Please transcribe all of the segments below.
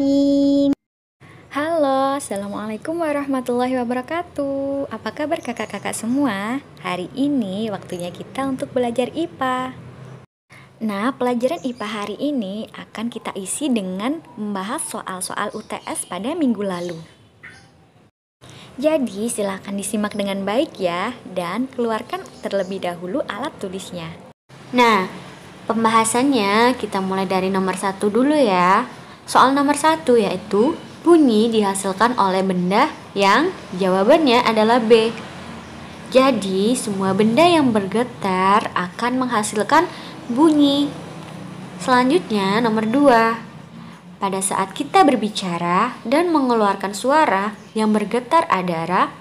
Bismillahirrahmanirrahim. Halo, Assalamualaikum warahmatullahi wabarakatuh. Apa kabar kakak-kakak semua? Hari ini waktunya kita untuk belajar IPA. Nah, pelajaran IPA hari ini akan kita isi dengan membahas soal-soal UTS pada minggu lalu. Jadi, silahkan disimak dengan baik ya, dan keluarkan terlebih dahulu alat tulisnya. Nah, pembahasannya kita mulai dari nomor 1 dulu ya. Soal nomor 1 yaitu bunyi dihasilkan oleh benda yang jawabannya adalah B. Jadi, semua benda yang bergetar akan menghasilkan bunyi. Selanjutnya, nomor 2. Pada saat kita berbicara dan mengeluarkan suara yang bergetar adalah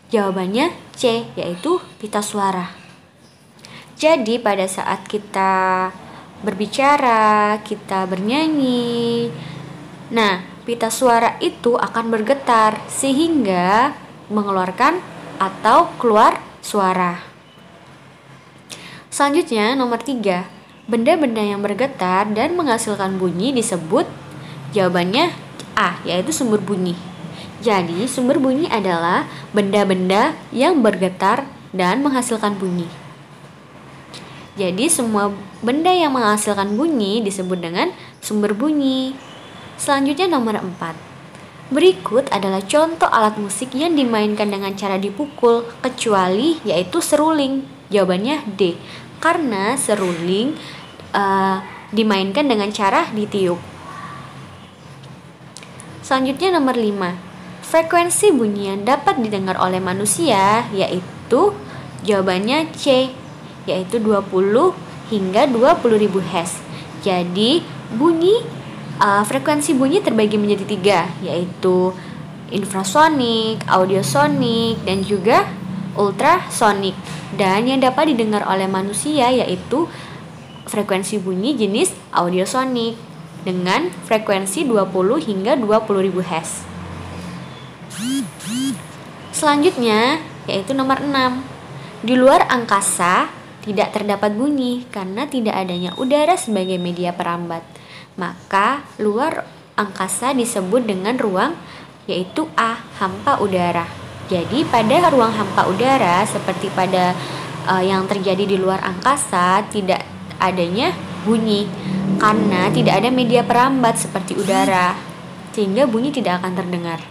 jawabannya C, yaitu pita suara. Jadi pada saat kita berbicara, kita bernyanyi, nah pita suara itu akan bergetar sehingga mengeluarkan atau keluar suara. Selanjutnya nomor 3. Benda-benda yang bergetar dan menghasilkan bunyi disebut jawabannya A, yaitu sumber bunyi. Jadi sumber bunyi adalah benda-benda yang bergetar dan menghasilkan bunyi. Jadi semua benda yang menghasilkan bunyi disebut dengan sumber bunyi. Selanjutnya nomor 4. Berikut adalah contoh alat musik yang dimainkan dengan cara dipukul, kecuali yaitu seruling. Jawabannya D, karena seruling dimainkan dengan cara ditiup. Selanjutnya nomor 5. Frekuensi bunyi yang dapat didengar oleh manusia yaitu jawabannya C, yaitu 20 hingga 20.000 Hz. Jadi frekuensi bunyi terbagi menjadi 3, yaitu infrasonik, audiosonik, dan juga ultrasonik. Dan yang dapat didengar oleh manusia yaitu frekuensi bunyi jenis audiosonik dengan frekuensi 20 hingga 20.000 Hz. Selanjutnya yaitu nomor 6. Di luar angkasa tidak terdapat bunyi karena tidak adanya udara sebagai media perambat. Maka luar angkasa disebut dengan ruang yaitu A, hampa udara. Jadi pada ruang hampa udara seperti pada yang terjadi di luar angkasa tidak adanya bunyi karena tidak ada media perambat seperti udara, sehingga bunyi tidak akan terdengar.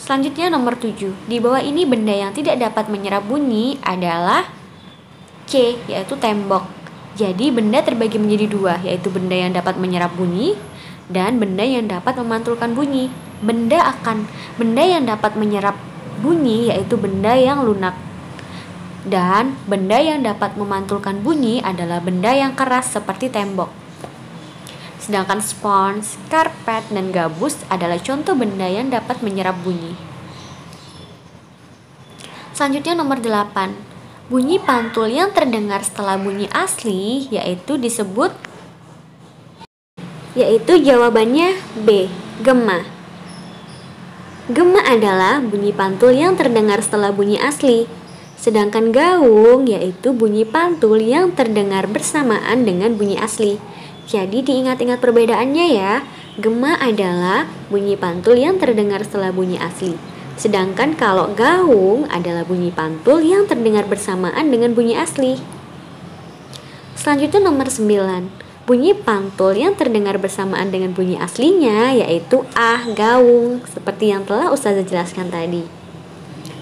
Selanjutnya nomor 7. Di bawah ini benda yang tidak dapat menyerap bunyi adalah C, yaitu tembok. Jadi benda terbagi menjadi 2, yaitu benda yang dapat menyerap bunyi dan benda yang dapat memantulkan bunyi. Benda yang dapat menyerap bunyi yaitu benda yang lunak. Dan benda yang dapat memantulkan bunyi adalah benda yang keras seperti tembok. Sedangkan spons, karpet, dan gabus adalah contoh benda yang dapat menyerap bunyi. Selanjutnya nomor 8. Bunyi pantul yang terdengar setelah bunyi asli yaitu jawabannya B, gema. Gema adalah bunyi pantul yang terdengar setelah bunyi asli. Sedangkan gaung yaitu bunyi pantul yang terdengar bersamaan dengan bunyi asli. Jadi diingat-ingat perbedaannya ya. Gema adalah bunyi pantul yang terdengar setelah bunyi asli. Sedangkan kalau gaung adalah bunyi pantul yang terdengar bersamaan dengan bunyi asli. Selanjutnya nomor 9. Bunyi pantul yang terdengar bersamaan dengan bunyi aslinya yaitu A, gaung, seperti yang telah Ustazah jelaskan tadi.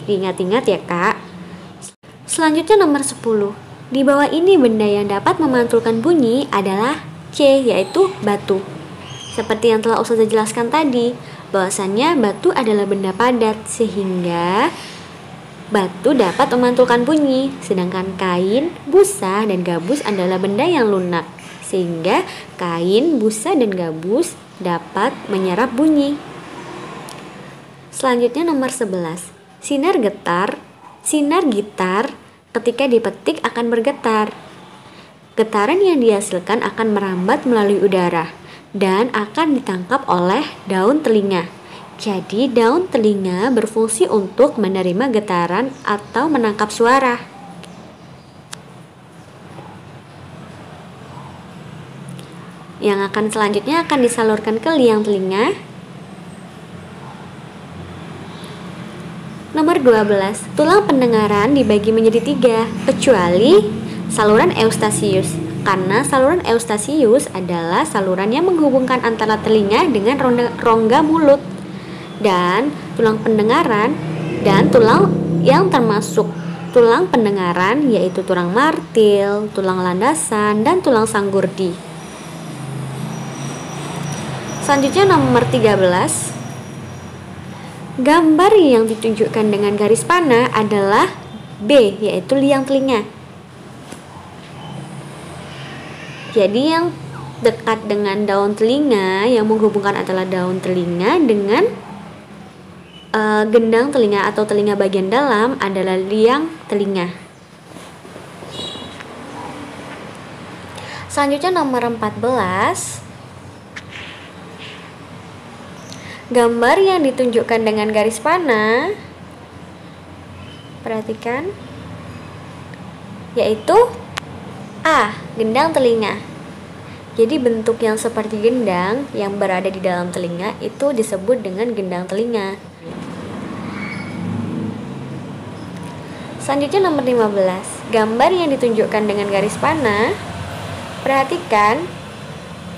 Diingat-ingat ya Kak. Selanjutnya nomor 10. Di bawah ini benda yang dapat memantulkan bunyi adalah C, yaitu batu. Seperti yang telah Ustazah jelaskan tadi, bahwasannya batu adalah benda padat sehingga batu dapat memantulkan bunyi. Sedangkan kain, busa, dan gabus adalah benda yang lunak sehingga kain, busa, dan gabus dapat menyerap bunyi. Selanjutnya nomor 11. Sinar gitar ketika dipetik akan bergetar. Getaran yang dihasilkan akan merambat melalui udara dan akan ditangkap oleh daun telinga. Jadi daun telinga berfungsi untuk menerima getaran atau menangkap suara. yang akan selanjutnya akan disalurkan ke liang telinga. Nomor 12, tulang pendengaran dibagi menjadi 3, kecuali saluran eustasius. Karena saluran eustasius adalah saluran yang menghubungkan antara telinga dengan rongga mulut. Dan tulang pendengaran dan tulang yang termasuk tulang pendengaran yaitu tulang martil, tulang landasan, dan tulang sanggurdi. Selanjutnya nomor 13. Gambar yang ditunjukkan dengan garis panah adalah B, yaitu liang telinga. Jadi yang dekat dengan daun telinga, yang menghubungkan adalah daun telinga dengan gendang telinga atau telinga bagian dalam adalah liang telinga. Selanjutnya nomor 14. Gambar yang ditunjukkan dengan garis panah, perhatikan, yaitu A, gendang telinga. Jadi bentuk yang seperti gendang yang berada di dalam telinga itu disebut dengan gendang telinga. Selanjutnya nomor 15. Gambar yang ditunjukkan dengan garis panah, perhatikan,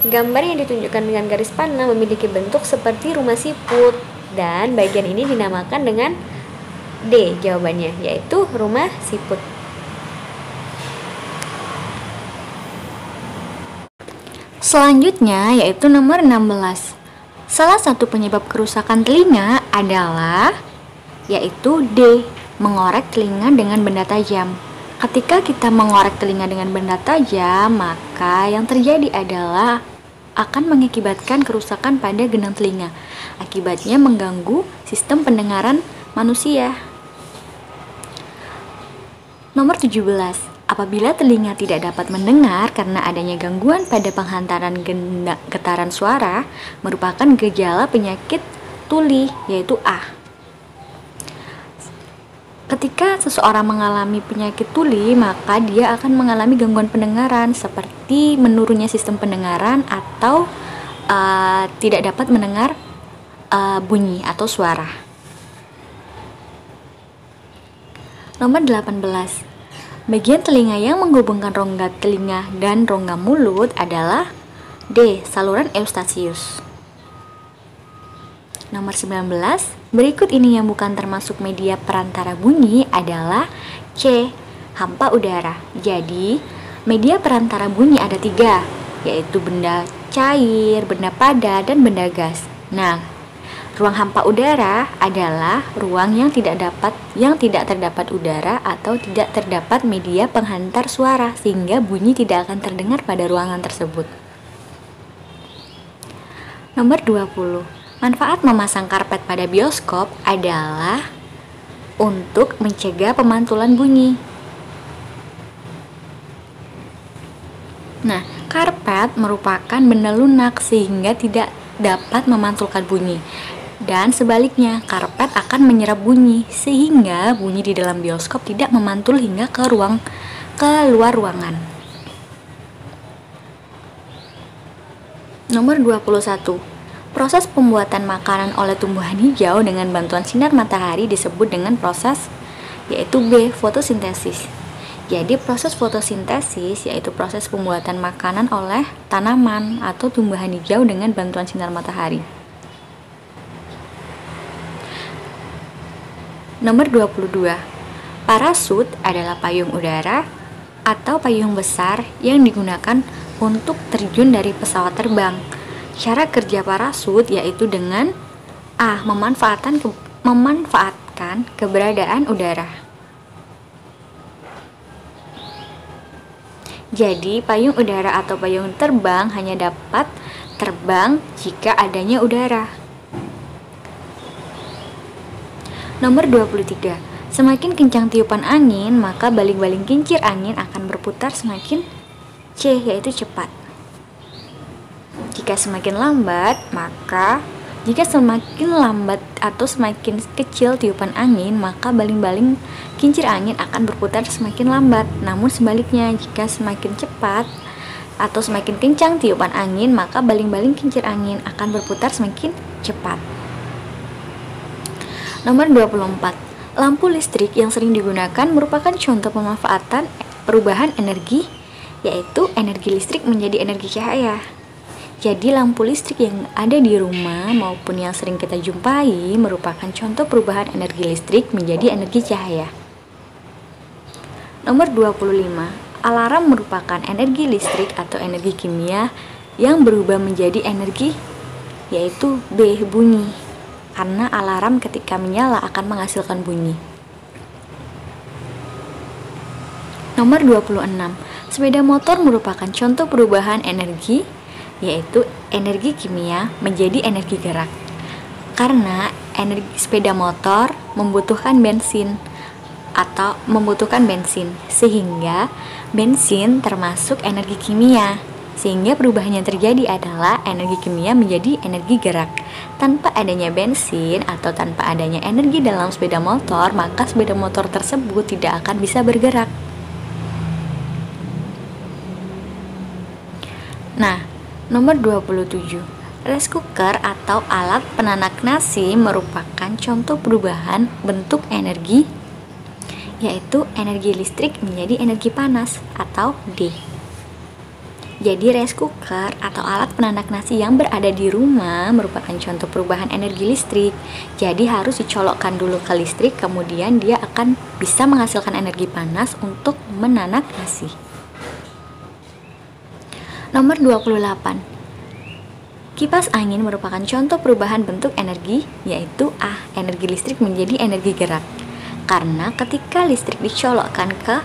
gambar yang ditunjukkan dengan garis panah memiliki bentuk seperti rumah siput dan bagian ini dinamakan dengan D jawabannya, yaitu rumah siput. Selanjutnya yaitu nomor 16. Salah satu penyebab kerusakan telinga adalah yaitu D, mengorek telinga dengan benda tajam. Ketika kita mengorek telinga dengan benda tajam, maka yang terjadi adalah akan mengakibatkan kerusakan pada gendang telinga. Akibatnya mengganggu sistem pendengaran manusia. Nomor 17. Apabila telinga tidak dapat mendengar karena adanya gangguan pada penghantaran getaran suara, merupakan gejala penyakit tuli, yaitu A. Ketika seseorang mengalami penyakit tuli, maka dia akan mengalami gangguan pendengaran seperti menurunnya sistem pendengaran atau tidak dapat mendengar bunyi atau suara. Nomor 18. Bagian telinga yang menghubungkan rongga telinga dan rongga mulut adalah D, saluran eustasius. Nomor 19, berikut ini yang bukan termasuk media perantara bunyi adalah C, hampa udara. Jadi, media perantara bunyi ada 3, yaitu benda cair, benda padat, dan benda gas. Nah, ruang hampa udara adalah ruang yang tidak terdapat udara atau tidak terdapat media penghantar suara, sehingga bunyi tidak akan terdengar pada ruangan tersebut. Nomor 20. Manfaat memasang karpet pada bioskop adalah untuk mencegah pemantulan bunyi. Nah, karpet merupakan benda lunak sehingga tidak dapat memantulkan bunyi. Dan sebaliknya, karpet akan menyerap bunyi sehingga bunyi di dalam bioskop tidak memantul hingga ke luar ruangan. Nomor 21. Proses pembuatan makanan oleh tumbuhan hijau dengan bantuan sinar matahari disebut dengan proses yaitu B, fotosintesis. Jadi proses fotosintesis yaitu proses pembuatan makanan oleh tanaman atau tumbuhan hijau dengan bantuan sinar matahari. Nomor 22. Parasut adalah payung udara atau payung besar yang digunakan untuk terjun dari pesawat terbang. Cara kerja parasut yaitu dengan A, memanfaatkan keberadaan udara. Jadi, payung udara atau payung terbang hanya dapat terbang jika adanya udara. Nomor 23. Semakin kencang tiupan angin, maka baling-baling kincir angin akan berputar semakin C, yaitu cepat. Jika semakin lambat atau semakin kecil tiupan angin, maka baling-baling kincir angin akan berputar semakin lambat. Namun sebaliknya, jika semakin cepat atau semakin kencang tiupan angin, maka baling-baling kincir angin akan berputar semakin cepat. Nomor 24. Lampu listrik yang sering digunakan merupakan contoh pemanfaatan perubahan energi, yaitu energi listrik menjadi energi cahaya. Jadi lampu listrik yang ada di rumah maupun yang sering kita jumpai merupakan contoh perubahan energi listrik menjadi energi cahaya. Nomor 25. Alarm merupakan energi listrik atau energi kimia yang berubah menjadi energi, yaitu B, bunyi. Karena alarm ketika menyala akan menghasilkan bunyi. Nomor 26. Sepeda motor merupakan contoh perubahan energi, yaitu energi kimia menjadi energi gerak. Karena energi sepeda motor membutuhkan bensin, sehingga bensin termasuk energi kimia, sehingga perubahan yang terjadi adalah energi kimia menjadi energi gerak. Tanpa adanya bensin atau tanpa adanya energi dalam sepeda motor, maka sepeda motor tersebut tidak akan bisa bergerak. Nah, nomor 27. Rice cooker atau alat penanak nasi merupakan contoh perubahan bentuk energi, yaitu energi listrik menjadi energi panas atau D. Jadi rice cooker atau alat penanak nasi yang berada di rumah merupakan contoh perubahan energi listrik. Jadi harus dicolokkan dulu ke listrik, kemudian dia akan bisa menghasilkan energi panas untuk menanak nasi. Nomor 28. Kipas angin merupakan contoh perubahan bentuk energi, yaitu A, energi listrik menjadi energi gerak. Karena ketika listrik dicolokkan ke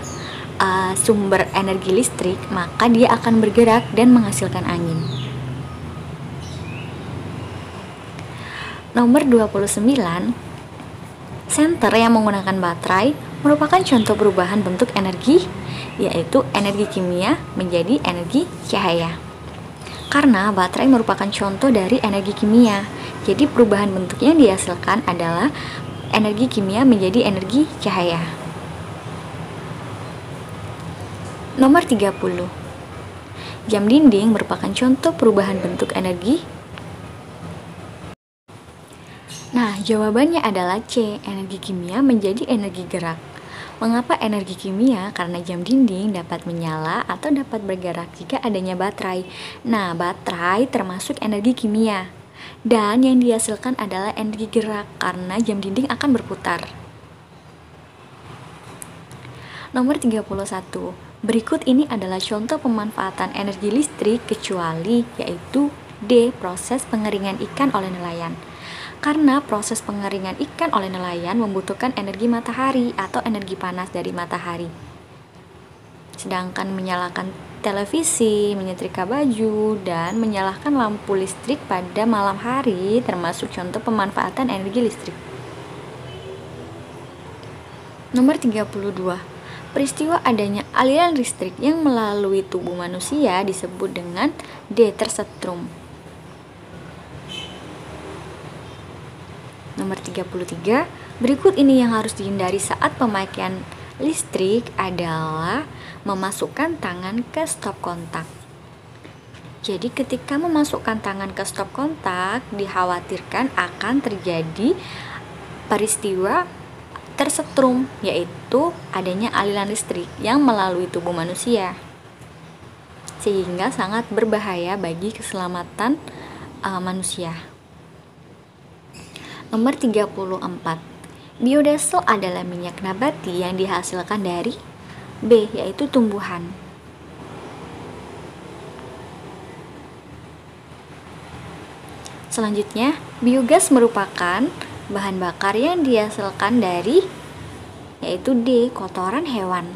sumber energi listrik, maka dia akan bergerak dan menghasilkan angin. Nomor 29. Senter yang menggunakan baterai merupakan contoh perubahan bentuk energi, yaitu energi kimia menjadi energi cahaya. Karena baterai merupakan contoh dari energi kimia, jadi perubahan bentuknya yang dihasilkan adalah energi kimia menjadi energi cahaya. Nomor 30. Jam dinding merupakan contoh perubahan bentuk energi. Nah, jawabannya adalah C, energi kimia menjadi energi gerak. Mengapa energi kimia? Karena jam dinding dapat menyala atau dapat bergerak jika adanya baterai. Nah, baterai termasuk energi kimia. Dan yang dihasilkan adalah energi gerak karena jam dinding akan berputar. Nomor 31. Berikut ini adalah contoh pemanfaatan energi listrik kecuali, yaitu D, proses pengeringan ikan oleh nelayan. Karena proses pengeringan ikan oleh nelayan membutuhkan energi matahari atau energi panas dari matahari. Sedangkan menyalakan televisi, menyetrika baju, dan menyalakan lampu listrik pada malam hari termasuk contoh pemanfaatan energi listrik. Nomor 32. Peristiwa adanya aliran listrik yang melalui tubuh manusia disebut dengan D, tersetrum. Nomor 33. Berikut ini yang harus dihindari saat pemakaian listrik adalah memasukkan tangan ke stop kontak. Jadi ketika memasukkan tangan ke stop kontak, dikhawatirkan akan terjadi peristiwa tersetrum, yaitu adanya aliran listrik yang melalui tubuh manusia, sehingga sangat berbahaya bagi keselamatan manusia. Nomor 34. Biodiesel adalah minyak nabati yang dihasilkan dari B, yaitu tumbuhan. Selanjutnya, biogas merupakan bahan bakar yang dihasilkan dari, yaitu D, kotoran hewan.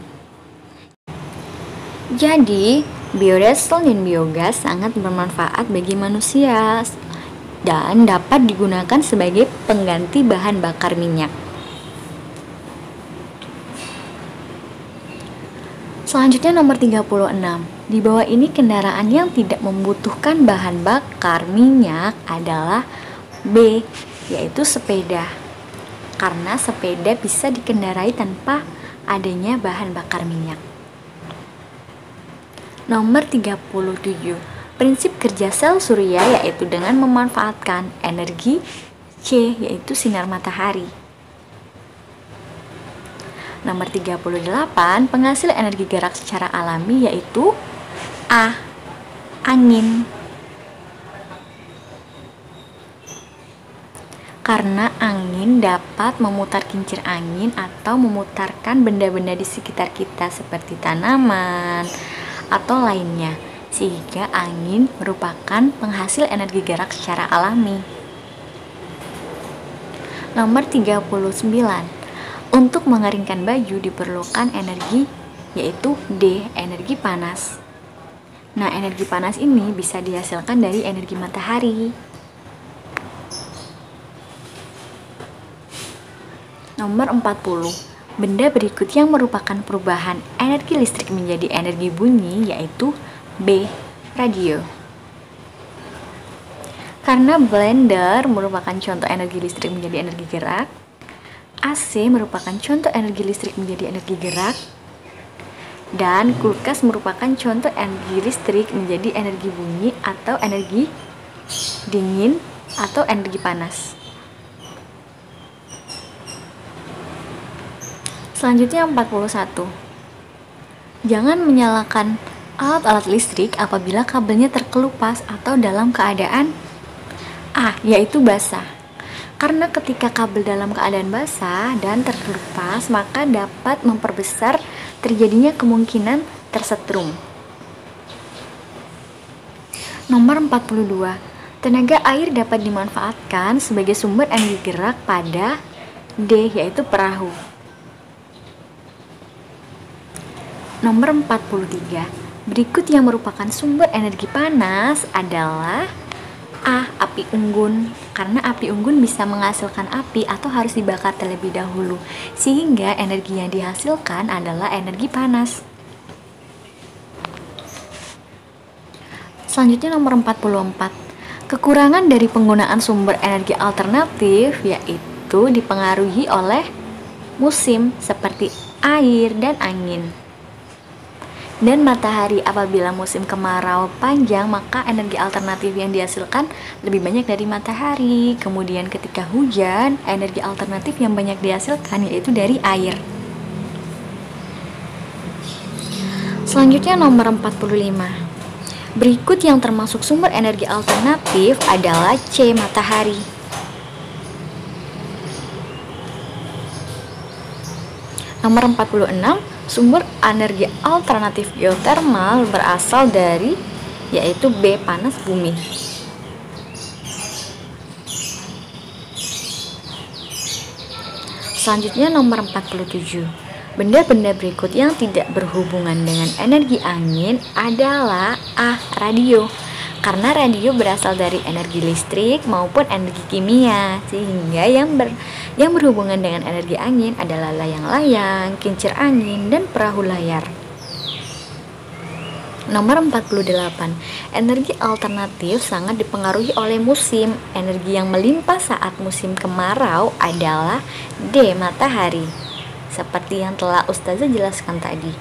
Jadi, biodiesel dan biogas sangat bermanfaat bagi manusia dan dapat digunakan sebagai pengganti bahan bakar minyak. Selanjutnya nomor 36. Di bawah ini kendaraan yang tidak membutuhkan bahan bakar minyak adalah B, yaitu sepeda. Karena sepeda bisa dikendarai tanpa adanya bahan bakar minyak. Nomor 37. Prinsip kerja sel surya yaitu dengan memanfaatkan energi C yaitu sinar matahari. Nomor 38. Penghasil energi gerak secara alami yaitu A. Angin. Karena angin dapat memutar kincir angin atau memutarkan benda-benda di sekitar kita seperti tanaman atau lainnya, sehingga angin merupakan penghasil energi gerak secara alami. Nomor 39. Untuk mengeringkan baju diperlukan energi yaitu D, energi panas. Nah, energi panas ini bisa dihasilkan dari energi matahari. Nomor 40. Benda berikut yang merupakan perubahan energi listrik menjadi energi bunyi yaitu B. Radio. Karena blender merupakan contoh energi listrik menjadi energi gerak, AC merupakan contoh energi listrik menjadi energi gerak, dan kulkas merupakan contoh energi listrik menjadi energi bunyi atau energi dingin atau energi panas. Selanjutnya 41. Jangan menyalakan alat-alat listrik apabila kabelnya terkelupas atau dalam keadaan A, yaitu basah. Karena ketika kabel dalam keadaan basah dan terkelupas, maka dapat memperbesar terjadinya kemungkinan tersetrum. Nomor 42. Tenaga air dapat dimanfaatkan sebagai sumber energi gerak pada D, yaitu perahu. Nomor 43. Berikut yang merupakan sumber energi panas adalah A. Api unggun. Karena api unggun bisa menghasilkan api atau harus dibakar terlebih dahulu, sehingga energi yang dihasilkan adalah energi panas. Selanjutnya nomor 44. Kekurangan dari penggunaan sumber energi alternatif yaitu dipengaruhi oleh musim seperti air dan angin dan matahari. Apabila musim kemarau panjang, maka energi alternatif yang dihasilkan lebih banyak dari matahari. Kemudian ketika hujan, energi alternatif yang banyak dihasilkan yaitu dari air. Selanjutnya nomor 45. Berikut yang termasuk sumber energi alternatif adalah C. Matahari. Nomor 46. Sumber energi alternatif geotermal berasal dari yaitu B. Panas bumi. Selanjutnya nomor 47. Benda-benda berikut yang tidak berhubungan dengan energi angin adalah A. Radio. Karena radio berasal dari energi listrik maupun energi kimia, sehingga yang berhubungan dengan energi angin adalah layang-layang, kincir angin, dan perahu layar. Nomor 48. Energi alternatif sangat dipengaruhi oleh musim. Energi yang melimpah saat musim kemarau adalah D. Matahari, seperti yang telah Ustazah jelaskan tadi.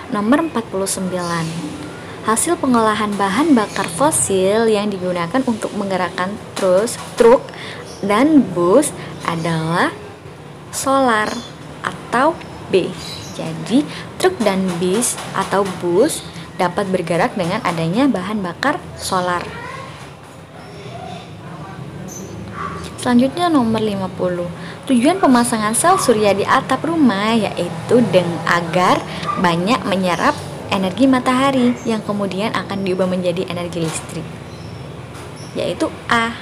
Nomor 49. Hasil pengolahan bahan bakar fosil yang digunakan untuk menggerakkan truk dan bus adalah solar atau B. Jadi, truk dan bis atau bus dapat bergerak dengan adanya bahan bakar solar. Selanjutnya nomor 50. Tujuan pemasangan sel surya di atap rumah yaitu agar banyak menyerap energi matahari yang kemudian akan diubah menjadi energi listrik, yaitu A.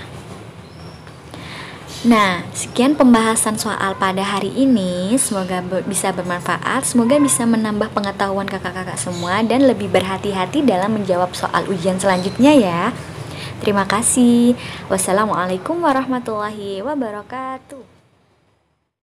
Nah, sekian pembahasan soal pada hari ini. Semoga bisa bermanfaat, semoga bisa menambah pengetahuan kakak-kakak semua dan lebih berhati-hati dalam menjawab soal ujian selanjutnya ya. Terima kasih. Wassalamualaikum warahmatullahi wabarakatuh.